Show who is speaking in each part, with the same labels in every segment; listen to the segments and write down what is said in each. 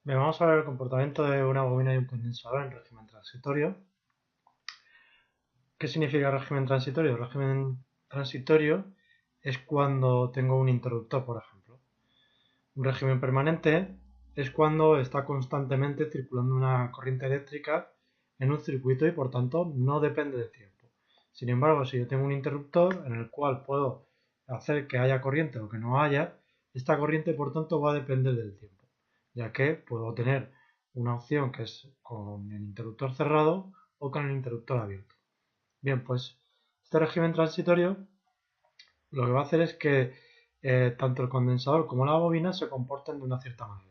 Speaker 1: Bien, vamos a ver el comportamiento de una bobina y un condensador en régimen transitorio. ¿Qué significa régimen transitorio? Régimen transitorio es cuando tengo un interruptor, por ejemplo. Un régimen permanente es cuando está constantemente circulando una corriente eléctrica en un circuito y por tanto no depende del tiempo. Sin embargo, si yo tengo un interruptor en el cual puedo hacer que haya corriente o que no haya, esta corriente por tanto va a depender del tiempo, ya que puedo tener una opción que es con el interruptor cerrado o con el interruptor abierto. Bien, pues este régimen transitorio lo que va a hacer es que tanto el condensador como la bobina se comporten de una cierta manera.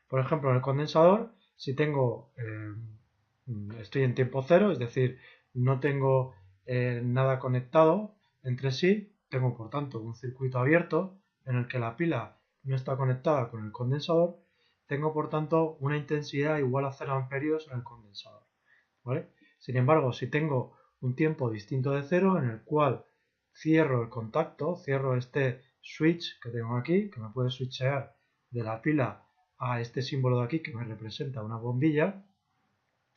Speaker 1: Por ejemplo, en el condensador, si tengo, estoy en tiempo cero, es decir, no tengo nada conectado entre sí, tengo por tanto un circuito abierto en el que la pila no está conectada con el condensador, tengo por tanto una intensidad igual a 0 amperios en el condensador. ¿Vale? Sin embargo, si tengo un tiempo distinto de cero en el cual cierro el contacto, cierro este switch que tengo aquí, que me puede switchear de la pila a este símbolo de aquí que me representa una bombilla,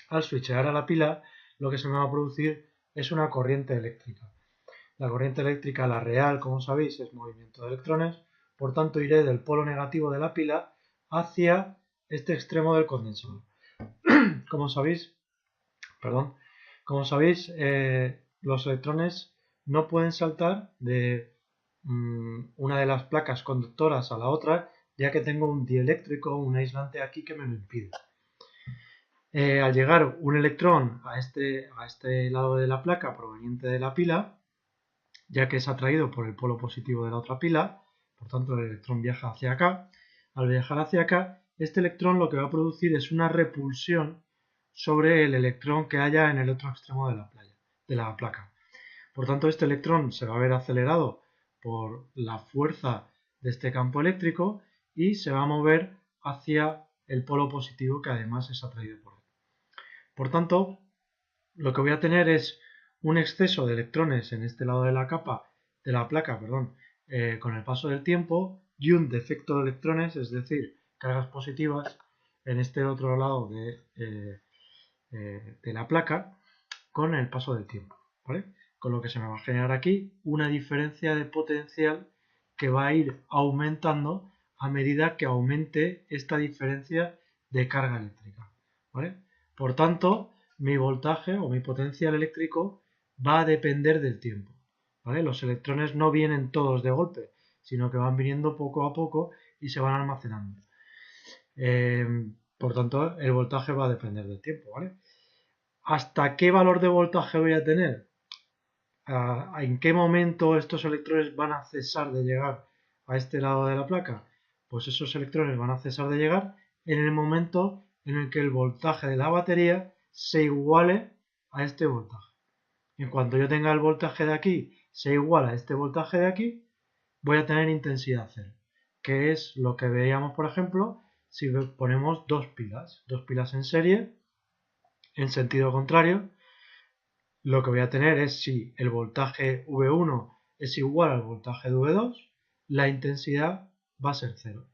Speaker 1: al switchear a la pila lo que se me va a producir es una corriente eléctrica. La corriente eléctrica, la real, como sabéis, es movimiento de electrones, por tanto iré del polo negativo de la pila hacia este extremo del condensador. Como sabéis, perdón, como sabéis, los electrones no pueden saltar de una de las placas conductoras a la otra, ya que tengo un dieléctrico, un aislante aquí que me lo impide. Al llegar un electrón a este lado de la placa proveniente de la pila, ya que es atraído por el polo positivo de la otra pila, por tanto el electrón viaja hacia acá, al viajar hacia acá, este electrón lo que va a producir es una repulsión sobre el electrón que haya en el otro extremo de la placa. Por tanto, este electrón se va a ver acelerado por la fuerza de este campo eléctrico y se va a mover hacia el polo positivo que además es atraído por él. Por tanto, lo que voy a tener es un exceso de electrones en este lado de la capa, de la placa, perdón, con el paso del tiempo y un defecto de electrones, es decir, cargas positivas en este otro lado de la placa con el paso del tiempo, ¿vale? Con lo que se me va a generar aquí una diferencia de potencial que va a ir aumentando a medida que aumente esta diferencia de carga eléctrica, ¿vale? Por tanto, mi voltaje o mi potencial eléctrico va a depender del tiempo, ¿vale? Los electrones no vienen todos de golpe, sino que van viniendo poco a poco y se van almacenando. Eh, por tanto, el voltaje va a depender del tiempo, ¿vale? ¿Hasta qué valor de voltaje voy a tener? ¿En qué momento estos electrones van a cesar de llegar a este lado de la placa? Pues esos electrones van a cesar de llegar en el momento en el que el voltaje de la batería se iguale a este voltaje. En cuanto yo tenga el voltaje de aquí se iguala a este voltaje de aquí, voy a tener intensidad cero, que es lo que veíamos, por ejemplo, si ponemos dos pilas en serie, en sentido contrario, lo que voy a tener es si el voltaje V1 es igual al voltaje de V2, la intensidad va a ser cero.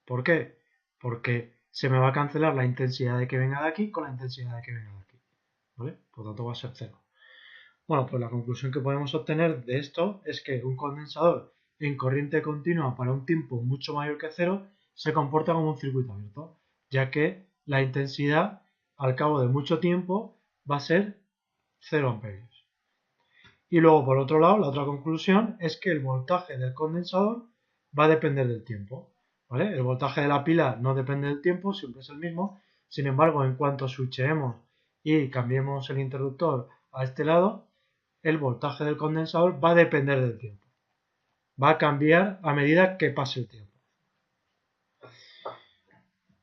Speaker 1: ¿Por qué? Porque se me va a cancelar la intensidad de que venga de aquí con la intensidad de que venga de aquí. ¿Vale? Por lo tanto va a ser cero. Bueno, pues la conclusión que podemos obtener de esto es que un condensador en corriente continua para un tiempo mucho mayor que cero se comporta como un circuito abierto, ya que la intensidad al cabo de mucho tiempo va a ser 0 amperios. Y luego, por otro lado, la otra conclusión es que el voltaje del condensador va a depender del tiempo. ¿Vale? El voltaje de la pila no depende del tiempo, siempre es el mismo. Sin embargo, en cuanto switchemos y cambiemos el interruptor a este lado, el voltaje del condensador va a depender del tiempo. Va a cambiar a medida que pase el tiempo.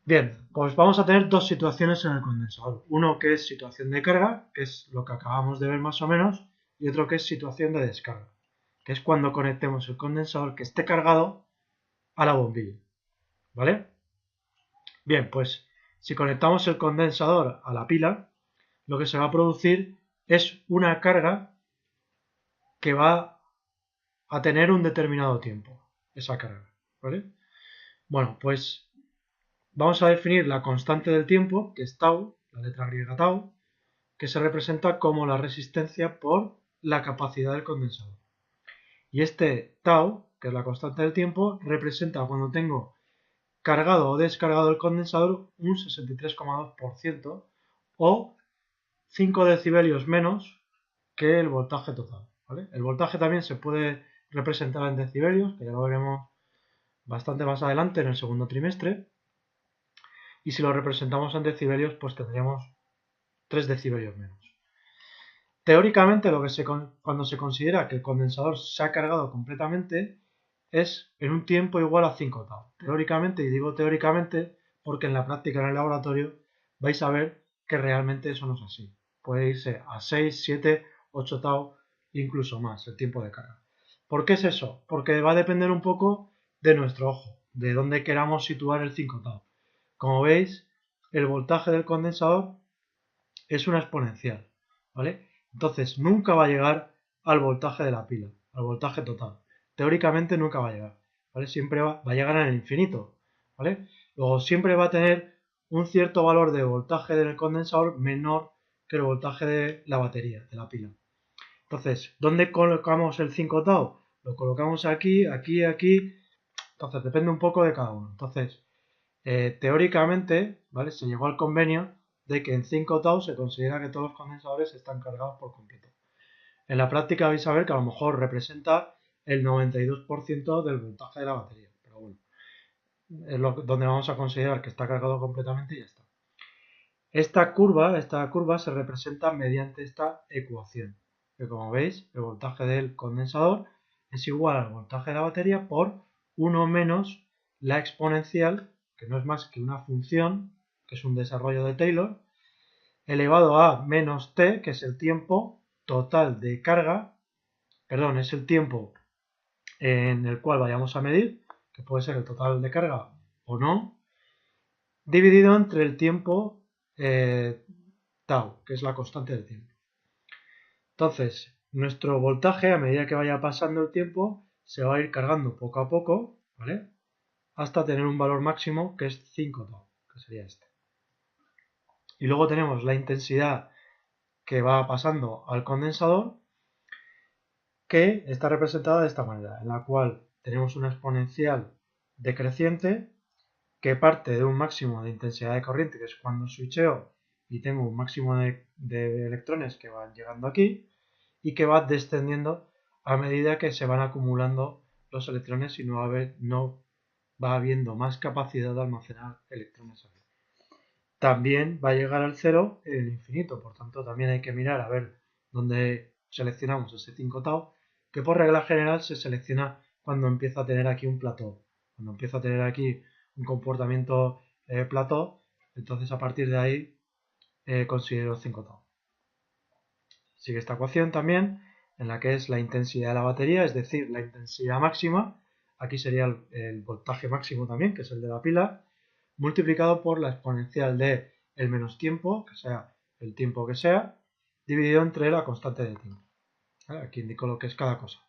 Speaker 1: Bien, pues vamos a tener dos situaciones en el condensador. Uno que es situación de carga, que es lo que acabamos de ver más o menos, y otro que es situación de descarga, que es cuando conectemos el condensador que esté cargado a la bombilla. ¿Vale? Bien, pues si conectamos el condensador a la pila, lo que se va a producir es una carga que va a tener un determinado tiempo, esa carga. ¿Vale? Bueno, pues vamos a definir la constante del tiempo, que es tau, la letra griega tau, que se representa como la resistencia por la capacidad del condensador. Y este tau, que es la constante del tiempo, representa cuando tengo cargado o descargado el condensador un 63,2% o 5 decibelios menos que el voltaje total, ¿vale? El voltaje también se puede representar en decibelios, que ya lo veremos bastante más adelante en el segundo trimestre. Y si lo representamos en decibelios, pues tendríamos 3 decibelios menos. Teóricamente, cuando se considera que el condensador se ha cargado completamente, es en un tiempo igual a 5 tau. Teóricamente, y digo teóricamente porque en la práctica en el laboratorio vais a ver que realmente eso no es así. Puede irse a 6, 7, 8 tau, incluso más el tiempo de carga. ¿Por qué es eso? Porque va a depender un poco de nuestro ojo, de dónde queramos situar el 5 tau. Como veis, el voltaje del condensador es una exponencial, ¿vale? Entonces nunca va a llegar al voltaje de la pila, al voltaje total. Teóricamente nunca va a llegar, ¿vale? Siempre va a llegar en el infinito, ¿vale? Luego siempre va a tener un cierto valor de voltaje del condensador menor que el voltaje de la batería, de la pila. Entonces, ¿dónde colocamos el 5 tau? Lo colocamos aquí, aquí, aquí. Entonces, depende un poco de cada uno. Entonces, teóricamente, ¿vale? Se llegó al convenio de que en 5 tau se considera que todos los condensadores están cargados por completo. En la práctica vais a ver que a lo mejor representa el 92% del voltaje de la batería, pero bueno, es donde vamos a considerar que está cargado completamente y ya está. Esta curva se representa mediante esta ecuación, que como veis, el voltaje del condensador es igual al voltaje de la batería por 1 menos la exponencial, que no es más que una función, que es un desarrollo de Taylor, elevado a menos t, que es el tiempo total de carga, perdón, es el tiempo en el cual vayamos a medir, que puede ser el total de carga o no, dividido entre el tiempo tau, que es la constante del tiempo. Entonces, nuestro voltaje, a medida que vaya pasando el tiempo, se va a ir cargando poco a poco, ¿vale? Hasta tener un valor máximo que es 5 tau, que sería este. Y luego tenemos la intensidad que va pasando al condensador, que está representada de esta manera, en la cual tenemos una exponencial decreciente que parte de un máximo de intensidad de corriente, que es cuando switcheo y tengo un máximo de electrones que van llegando aquí, y que va descendiendo a medida que se van acumulando los electrones y no va habiendo más capacidad de almacenar electrones aquí. También va a llegar al cero en el infinito, por tanto también hay que mirar a ver dónde seleccionamos ese 5 tau, que por regla general se selecciona cuando empieza a tener aquí un plató. Cuando empieza a tener aquí un comportamiento plató, entonces a partir de ahí considero 5 tau. Sigue esta ecuación también, en la que es la intensidad de la batería, es decir, la intensidad máxima, aquí sería el voltaje máximo también, que es el de la pila, multiplicado por la exponencial de el menos tiempo, que sea el tiempo que sea, dividido entre la constante de tiempo. ¿Vale? Aquí indico lo que es cada cosa.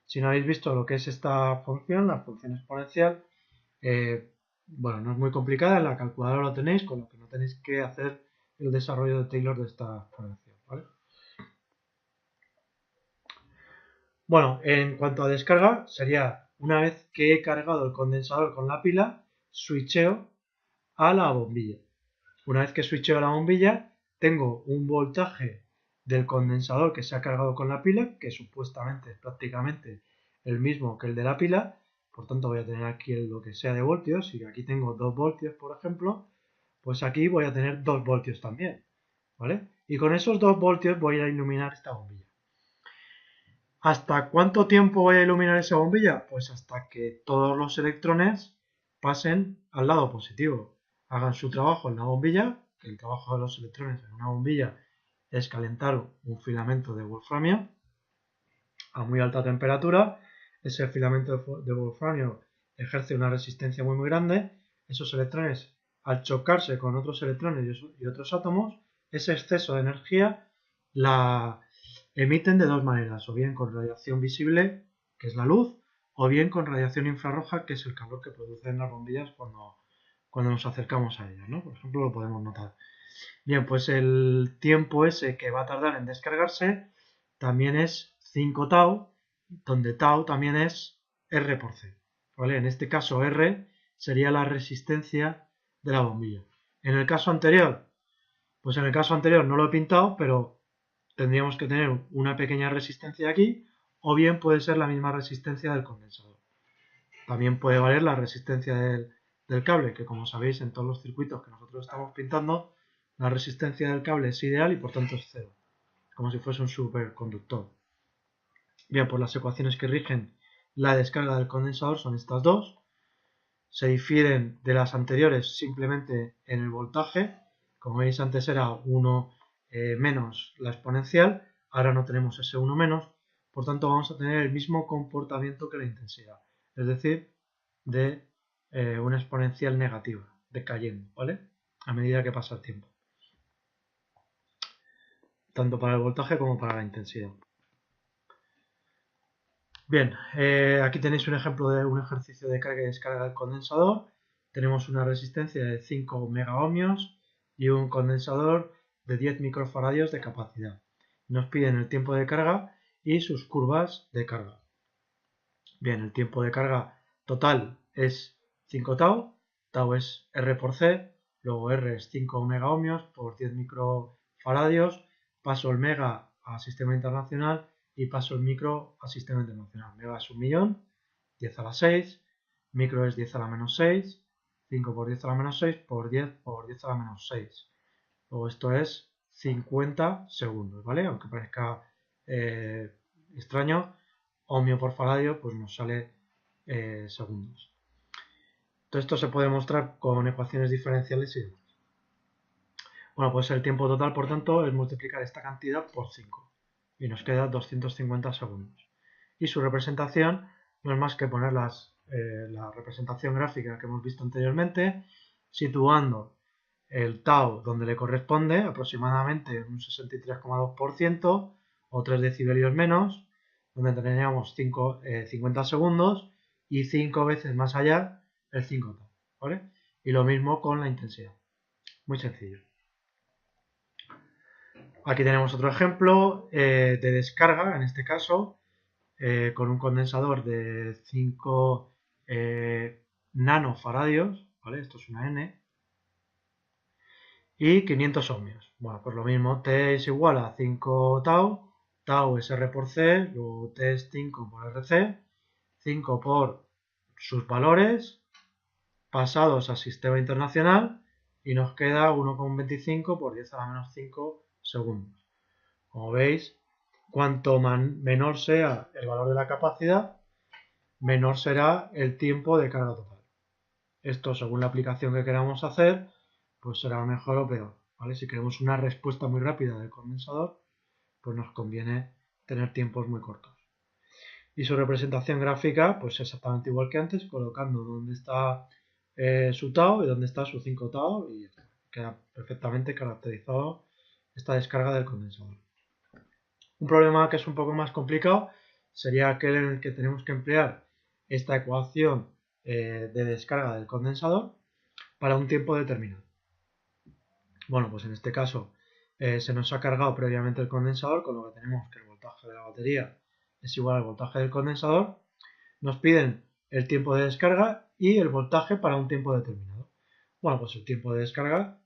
Speaker 1: Si no habéis visto lo que es esta función, la función exponencial, bueno, no es muy complicada, en la calculadora lo tenéis, con lo que no tenéis que hacer el desarrollo de Taylor de esta función, ¿vale? Bueno, en cuanto a descarga, sería una vez que he cargado el condensador con la pila, switcheo a la bombilla. Una vez que switcheo a la bombilla, tengo un voltaje del condensador que se ha cargado con la pila, que supuestamente es prácticamente el mismo que el de la pila, por tanto voy a tener aquí lo que sea de voltios, si aquí tengo 2 voltios, por ejemplo, pues aquí voy a tener 2 voltios también, ¿vale? Y con esos 2 voltios voy a iluminar esta bombilla. ¿Hasta cuánto tiempo voy a iluminar esa bombilla? Pues hasta que todos los electrones pasen al lado positivo, hagan su trabajo en la bombilla, que el trabajo de los electrones en una bombilla es calentar un filamento de wolframio a muy alta temperatura. Ese filamento de wolframio ejerce una resistencia muy grande. Esos electrones, al chocarse con otros electrones y otros átomos, ese exceso de energía la emiten de dos maneras, o bien con radiación visible, que es la luz, o bien con radiación infrarroja, que es el calor que producen las bombillas cuando nos acercamos a ellas, ¿no? Por ejemplo, lo podemos notar. Bien, pues el tiempo ese que va a tardar en descargarse también es 5 tau, donde tau también es R por C, ¿vale? En este caso R sería la resistencia de la bombilla. En el caso anterior, pues en el caso anterior no lo he pintado, pero tendríamos que tener una pequeña resistencia aquí, o bien puede ser la misma resistencia del condensador. También puede valer la resistencia del cable, que como sabéis en todos los circuitos que nosotros estamos pintando, la resistencia del cable es ideal y por tanto es cero, como si fuese un superconductor. Bien, pues las ecuaciones que rigen la descarga del condensador son estas dos. Se difieren de las anteriores simplemente en el voltaje. Como veis, antes era 1 menos la exponencial, ahora no tenemos ese 1 menos, por tanto vamos a tener el mismo comportamiento que la intensidad, es decir, de una exponencial negativa, decayendo, ¿vale? A medida que pasa el tiempo, tanto para el voltaje como para la intensidad. Bien, aquí tenéis un ejemplo de un ejercicio de carga y descarga del condensador. Tenemos una resistencia de 5 megaohmios y un condensador de 10 microfaradios de capacidad. Nos piden el tiempo de carga y sus curvas de carga. Bien, el tiempo de carga total es 5 tau, tau es R por C, luego R es 5 megaohmios por 10 microfaradios, paso el mega a sistema internacional y paso el micro a sistema internacional. Mega es 1.000.000, 10 a la 6, micro es 10 a la menos 6, 5 por 10 a la menos 6 por 10 por 10 a la menos 6. Luego esto es 50 segundos, ¿vale? Aunque parezca extraño, ohmio por faradio, pues nos sale segundos. Todo esto se puede mostrar con ecuaciones diferenciales y demás. Bueno, pues el tiempo total, por tanto, es multiplicar esta cantidad por 5 y nos queda 250 segundos. Y su representación no es más que poner la representación gráfica que hemos visto anteriormente, situando el tau donde le corresponde, aproximadamente un 63,2% o 3 decibelios menos, donde tendríamos 50 segundos y 5 veces más allá el 5 tau, ¿vale? Y lo mismo con la intensidad. Muy sencillo. Aquí tenemos otro ejemplo de descarga, en este caso, con un condensador de 5 nanofaradios, ¿vale? Esto es una N, y 500 ohmios. Bueno, pues lo mismo, T es igual a 5 tau, tau es R por C, luego T es 5 por RC, 5 por sus valores pasados al sistema internacional y nos queda 1,25 por 10 a la menos 5 segundos. Como veis, cuanto menor sea el valor de la capacidad, menor será el tiempo de carga total. Esto, según la aplicación que queramos hacer, pues será mejor o peor, ¿vale? Si queremos una respuesta muy rápida del condensador, pues nos conviene tener tiempos muy cortos. Y su representación gráfica, pues exactamente igual que antes, colocando dónde está su tau y dónde está su 5 tau y queda perfectamente caracterizado esta descarga del condensador. Un problema que es un poco más complicado sería aquel en el que tenemos que emplear esta ecuación de descarga del condensador para un tiempo determinado. Bueno, pues en este caso se nos ha cargado previamente el condensador, con lo que tenemos que el voltaje de la batería es igual al voltaje del condensador. Nos piden el tiempo de descarga y el voltaje para un tiempo determinado. Bueno, pues el tiempo de descarga,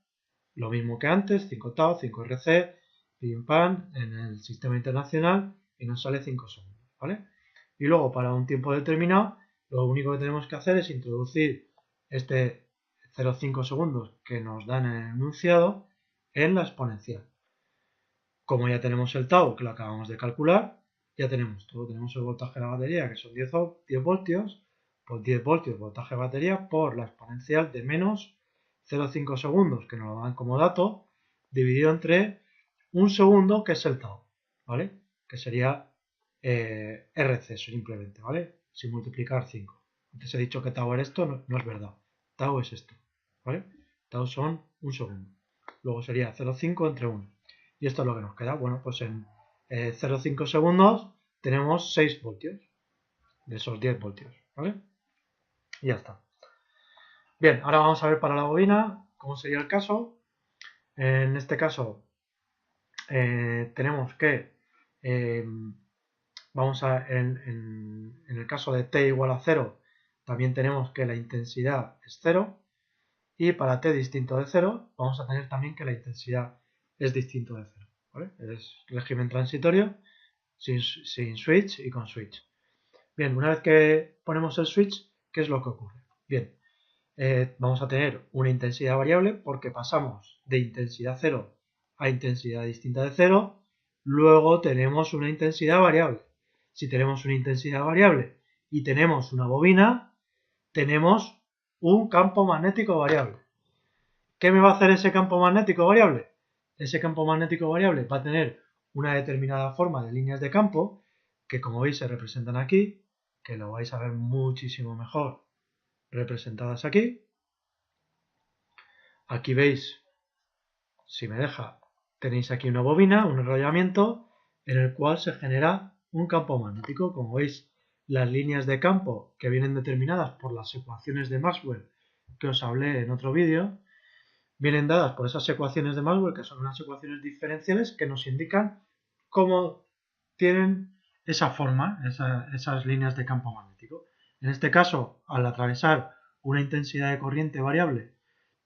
Speaker 1: lo mismo que antes, 5 tau, 5 RC, pim pam, en el sistema internacional y nos sale 5 segundos, ¿vale? Y luego para un tiempo determinado, lo único que tenemos que hacer es introducir este 0,5 segundos que nos dan en el enunciado en la exponencial. Como ya tenemos el tau, que lo acabamos de calcular, ya tenemos todo. Tenemos el voltaje de la batería, que son 10 voltios, pues 10 voltios voltaje de batería por la exponencial de menos 0,5 segundos, que nos lo dan como dato, dividido entre un segundo, que es el tau, ¿vale? Que sería RC simplemente, ¿vale? Sin multiplicar 5. Antes he dicho que tau era esto, no es verdad. Tau es esto, ¿vale? Tau son un segundo. Luego sería 0,5 entre 1. Y esto es lo que nos queda. Bueno, pues en 0,5 segundos tenemos 6 voltios de esos 10 voltios, ¿vale? Y ya está. Bien, ahora vamos a ver para la bobina cómo sería el caso. En este caso tenemos que, eh, en el caso de t igual a 0, también tenemos que la intensidad es 0. Y para t distinto de 0, vamos a tener también que la intensidad es distinto de 0. ¿Vale? Es régimen transitorio sin switch y con switch. Bien, una vez que ponemos el switch, ¿qué es lo que ocurre? Bien, vamos a tener una intensidad variable porque pasamos de intensidad 0 a intensidad distinta de 0. Luego tenemos una intensidad variable. Si tenemos una intensidad variable y tenemos una bobina, tenemos un campo magnético variable. ¿Qué me va a hacer ese campo magnético variable? Ese campo magnético variable va a tener una determinada forma de líneas de campo que, como veis, se representan aquí, que lo vais a ver muchísimo mejor representadas aquí. Aquí veis, si me deja, tenéis aquí una bobina, un enrollamiento en el cual se genera un campo magnético. Como veis, las líneas de campo que vienen determinadas por las ecuaciones de Maxwell que os hablé en otro vídeo, vienen dadas por esas ecuaciones de Maxwell, que son unas ecuaciones diferenciales que nos indican cómo tienen esa forma, esas líneas de campo magnético. En este caso, al atravesar una intensidad de corriente variable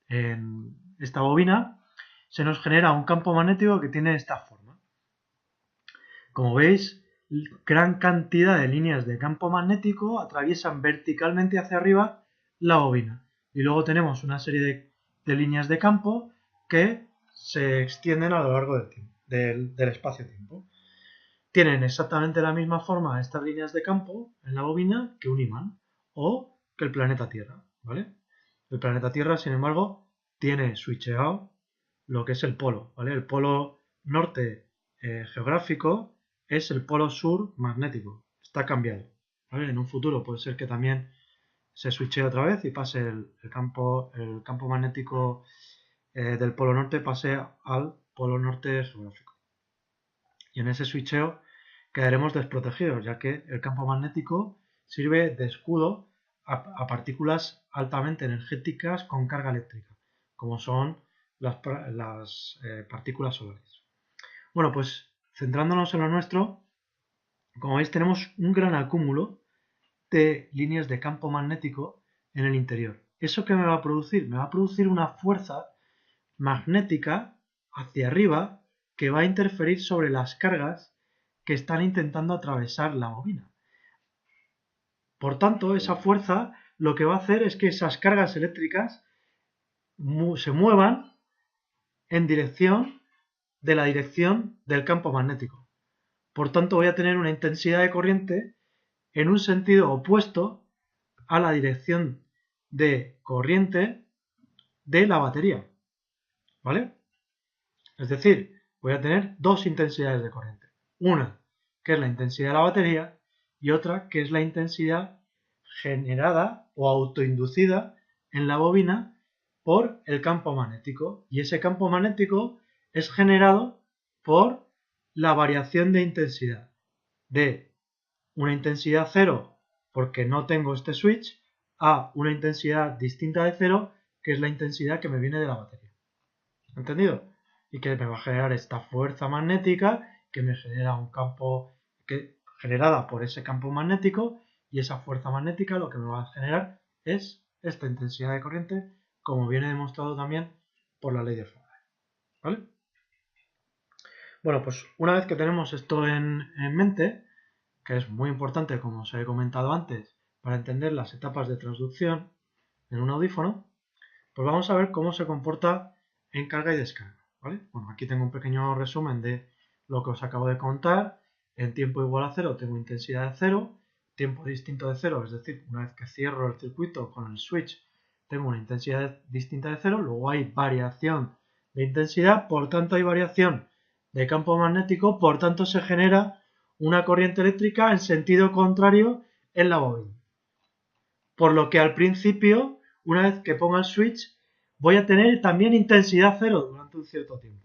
Speaker 1: en esta bobina, se nos genera un campo magnético que tiene esta forma. Como veis, gran cantidad de líneas de campo magnético atraviesan verticalmente hacia arriba la bobina. Y luego tenemos una serie de líneas de campo que se extienden a lo largo del espacio-tiempo. Tienen exactamente la misma forma estas líneas de campo en la bobina que un imán o que el planeta Tierra, ¿vale? El planeta Tierra, sin embargo, tiene switcheado lo que es el polo, ¿vale? El polo norte geográfico es el polo sur magnético, está cambiado, ¿vale? En un futuro puede ser que también se switche otra vez y pase el campo magnético del polo norte pase al polo norte geográfico. Y en ese switcheo quedaremos desprotegidos, ya que el campo magnético sirve de escudo a partículas altamente energéticas con carga eléctrica, como son las partículas solares. Bueno, pues centrándonos en lo nuestro, como veis tenemos un gran acúmulo de líneas de campo magnético en el interior. ¿Eso qué me va a producir? Me va a producir una fuerza magnética hacia arriba que va a interferir sobre las cargas que están intentando atravesar la bobina. Por tanto, esa fuerza lo que va a hacer es que esas cargas eléctricas se muevan en dirección de la dirección del campo magnético. Por tanto, voy a tener una intensidad de corriente en un sentido opuesto a la dirección de corriente de la batería. ¿Vale? Es decir, voy a tener dos intensidades de corriente. Una, que es la intensidad de la batería, y otra, que es la intensidad generada o autoinducida en la bobina por el campo magnético. Y ese campo magnético es generado por la variación de intensidad de una intensidad cero porque no tengo este switch a una intensidad distinta de cero que es la intensidad que me viene de la batería. ¿Entendido? Y que me va a generar esta fuerza magnética que me genera un campo generada por ese campo magnético, y esa fuerza magnética lo que me va a generar es esta intensidad de corriente, como viene demostrado también por la ley de Faraday. ¿Vale? Bueno, pues una vez que tenemos esto en mente, que es muy importante, como os he comentado antes, para entender las etapas de transducción en un audífono, pues vamos a ver cómo se comporta en carga y descarga. ¿Vale? Bueno, aquí tengo un pequeño resumen de lo que os acabo de contar. En tiempo igual a 0 tengo intensidad de 0, tiempo distinto de 0, es decir, una vez que cierro el circuito con el switch tengo una intensidad distinta de 0, luego hay variación de intensidad, por tanto hay variación de campo magnético, por tanto se genera una corriente eléctrica en sentido contrario en la bobina. Por lo que al principio, una vez que ponga el switch, voy a tener también intensidad cero durante un cierto tiempo.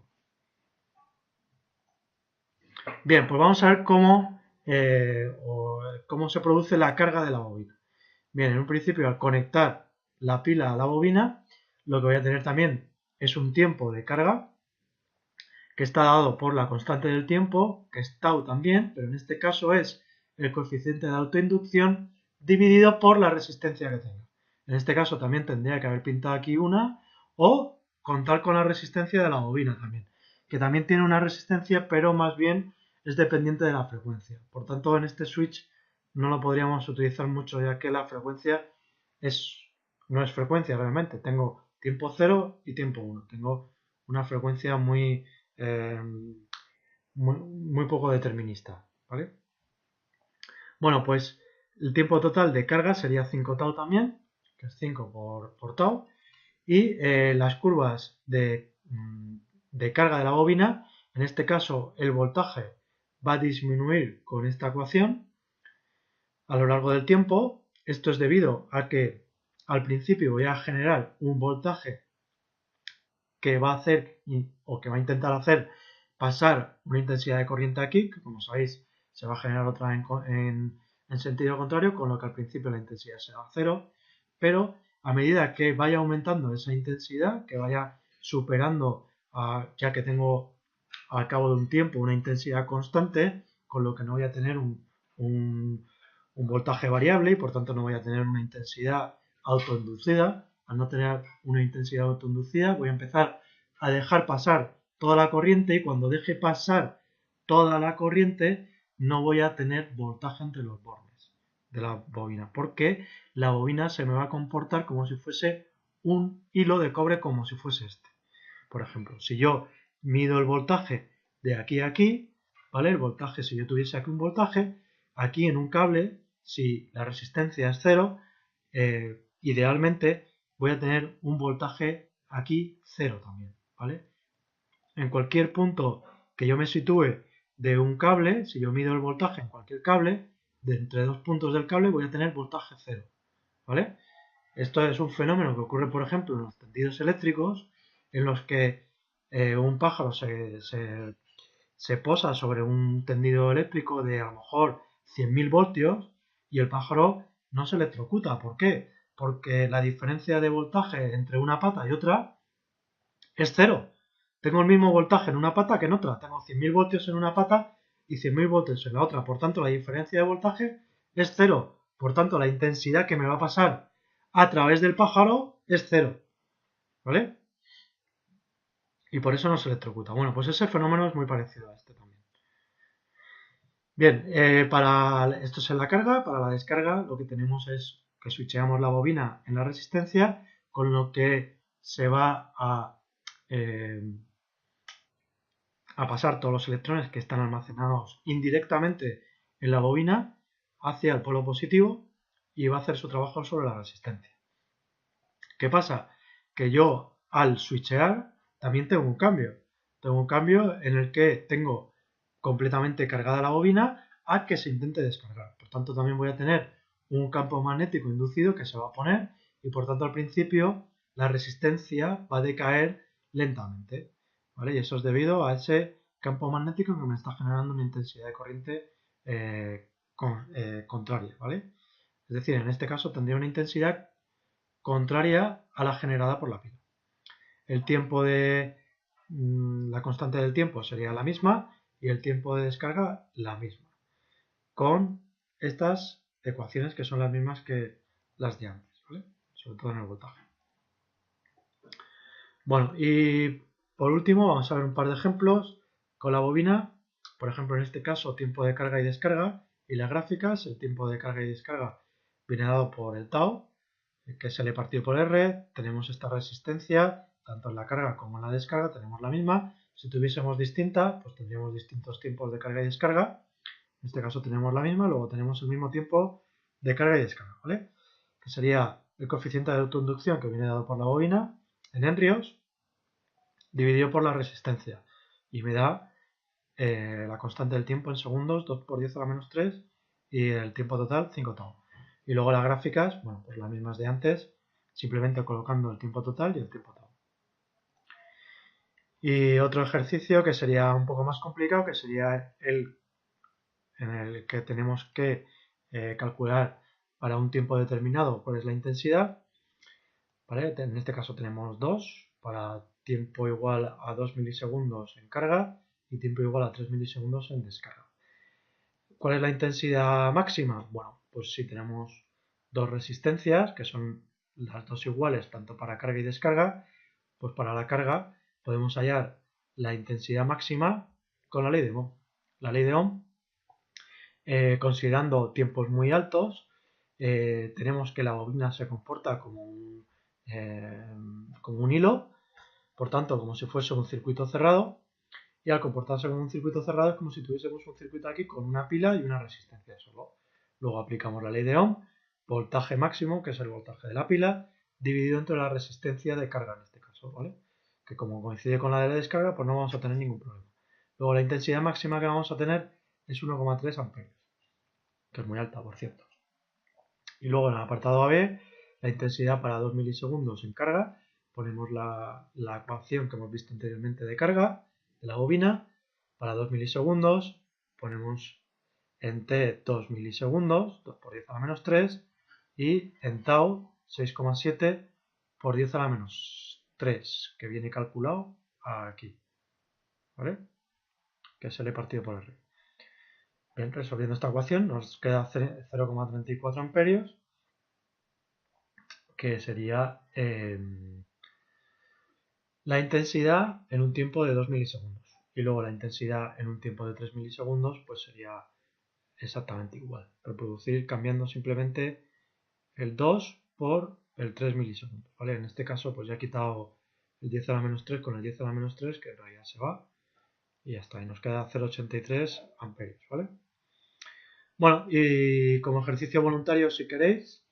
Speaker 1: Bien, pues vamos a ver cómo se produce la carga de la bobina. Bien, en un principio al conectar la pila a la bobina, lo que voy a tener también es un tiempo de carga que está dado por la constante del tiempo, que es tau también, pero en este caso es el coeficiente de autoinducción dividido por la resistencia que tenga. En este caso también tendría que haber pintado aquí una, o contar con la resistencia de la bobina también, que también tiene una resistencia, pero más bien es dependiente de la frecuencia. Por tanto, en este switch no lo podríamos utilizar mucho, ya que la frecuencia no es frecuencia realmente. Tengo tiempo 0 y tiempo 1. Tengo una frecuencia eh, muy poco determinista, ¿vale? Bueno, pues el tiempo total de carga sería 5 tau también, que es 5 por tau, y las curvas de carga de la bobina, en este caso el voltaje va a disminuir con esta ecuación a lo largo del tiempo. Esto es debido a que al principio voy a generar un voltaje que va a hacer o que va a intentar hacer pasar una intensidad de corriente aquí, que como sabéis se va a generar otra en sentido contrario, con lo que al principio la intensidad será cero, pero a medida que vaya aumentando esa intensidad, que vaya superando, ya que tengo al cabo de un tiempo una intensidad constante, con lo que no voy a tener un voltaje variable y por tanto no voy a tener una intensidad autoinducida. Al no tener una intensidad autoinducida voy a empezar a dejar pasar toda la corriente, y cuando deje pasar toda la corriente no voy a tener voltaje entre los bordes de la bobina, porque la bobina se me va a comportar como si fuese un hilo de cobre, como si fuese este. Por ejemplo, si yo mido el voltaje de aquí a aquí, ¿vale? El voltaje, si yo tuviese aquí un voltaje, aquí en un cable, si la resistencia es cero, idealmente voy a tener un voltaje aquí cero también, ¿vale? En cualquier punto que yo me sitúe de un cable, si yo mido el voltaje en cualquier cable, de entre dos puntos del cable voy a tener voltaje cero, ¿vale? Esto es un fenómeno que ocurre, por ejemplo, en los tendidos eléctricos, en los que un pájaro se posa sobre un tendido eléctrico de a lo mejor 100.000 voltios y el pájaro no se electrocuta. ¿Por qué? Porque la diferencia de voltaje entre una pata y otra es cero. Tengo el mismo voltaje en una pata que en otra. Tengo 100.000 voltios en una pata y 100.000 voltios en la otra. Por tanto, la diferencia de voltaje es cero. Por tanto, la intensidad que me va a pasar a través del pájaro es cero. ¿Vale? Y por eso no se electrocuta. Bueno, pues ese fenómeno es muy parecido a este también. Bien, esto es en la carga. Para la descarga lo que tenemos es que switcheamos la bobina en la resistencia, con lo que se va a pasar todos los electrones que están almacenados indirectamente en la bobina hacia el polo positivo y va a hacer su trabajo sobre la resistencia. ¿Qué pasa? Que yo al switchear también tengo un cambio. Tengo un cambio en el que tengo completamente cargada la bobina a que se intente descargar. Por tanto, también voy a tener un campo magnético inducido que se va a poner y por tanto al principio la resistencia va a decaer lentamente. ¿Vale? Y eso es debido a ese campo magnético que me está generando una intensidad de corriente contraria. ¿Vale? Es decir, en este caso tendría una intensidad contraria a la generada por la pila. El tiempo la constante del tiempo sería la misma y el tiempo de descarga la misma, con estas ecuaciones que son las mismas que las de antes, ¿vale? Sobre todo en el voltaje. Bueno, y por último vamos a ver un par de ejemplos con la bobina. Por ejemplo, en este caso, tiempo de carga y descarga, y las gráficas. El tiempo de carga y descarga viene dado por el tau, que se le partido por R. Tenemos esta resistencia, tanto en la carga como en la descarga tenemos la misma. Si tuviésemos distinta, pues tendríamos distintos tiempos de carga y descarga. En este caso tenemos la misma, luego tenemos el mismo tiempo de carga y descarga, ¿vale? Que sería el coeficiente de autoinducción que viene dado por la bobina en henrios dividido por la resistencia y me da la constante del tiempo en segundos, 2 por 10 a la menos 3, y el tiempo total 5 tau. Y luego las gráficas, bueno, pues las mismas de antes, simplemente colocando el tiempo total y el tiempo tau. Y otro ejercicio que sería un poco más complicado, que sería en el que tenemos que calcular para un tiempo determinado cuál es la intensidad. ¿vale? En este caso tenemos 2 para tiempo igual a 2 milisegundos en carga y tiempo igual a 3 milisegundos en descarga. ¿Cuál es la intensidad máxima? Bueno, pues si tenemos dos resistencias, que son las dos iguales tanto para carga y descarga, pues para la carga podemos hallar la intensidad máxima con la ley de Ohm. La ley de Ohm, considerando tiempos muy altos, tenemos que la bobina se comporta como un hilo, por tanto, como si fuese un circuito cerrado, y al comportarse como un circuito cerrado es como si tuviésemos un circuito aquí con una pila y una resistencia solo. Luego aplicamos la ley de Ohm, voltaje máximo, que es el voltaje de la pila, dividido entre la resistencia de carga en este caso, ¿vale? Que como coincide con la de la descarga, pues no vamos a tener ningún problema. Luego la intensidad máxima que vamos a tener es 1,3 amperios, que es muy alta, por cierto. Y luego en el apartado AB, la intensidad para 2 milisegundos en carga, ponemos la ecuación que hemos visto anteriormente de carga de la bobina. Para 2 milisegundos ponemos en T 2 milisegundos, 2 por 10 a la menos 3, y en tau 6,7 por 10 a la menos 3, que viene calculado aquí, ¿vale? Que es L partido por R. Bien, resolviendo esta ecuación nos queda 0,34 amperios, que sería la intensidad en un tiempo de 2 milisegundos. Y luego la intensidad en un tiempo de 3 milisegundos, pues sería exactamente igual. Reproducir cambiando simplemente el 2 por el 3 milisegundos, ¿vale? En este caso, pues ya he quitado el 10 a la menos 3 con el 10 a la menos 3, que en realidad se va. Y ya está, y nos queda 0,83 amperios, ¿vale? Bueno, y como ejercicio voluntario, si queréis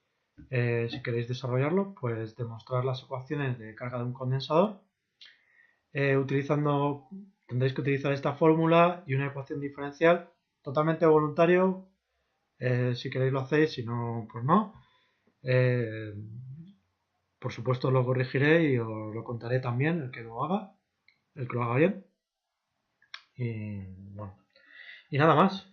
Speaker 1: desarrollarlo, pues demostrar las ecuaciones de carga de un condensador tendréis que utilizar esta fórmula y una ecuación diferencial totalmente voluntario. Si queréis lo hacéis, si no, pues no. Eh, por supuesto lo corregiré y os lo contaré también el que lo haga bien. Y bueno, y nada más.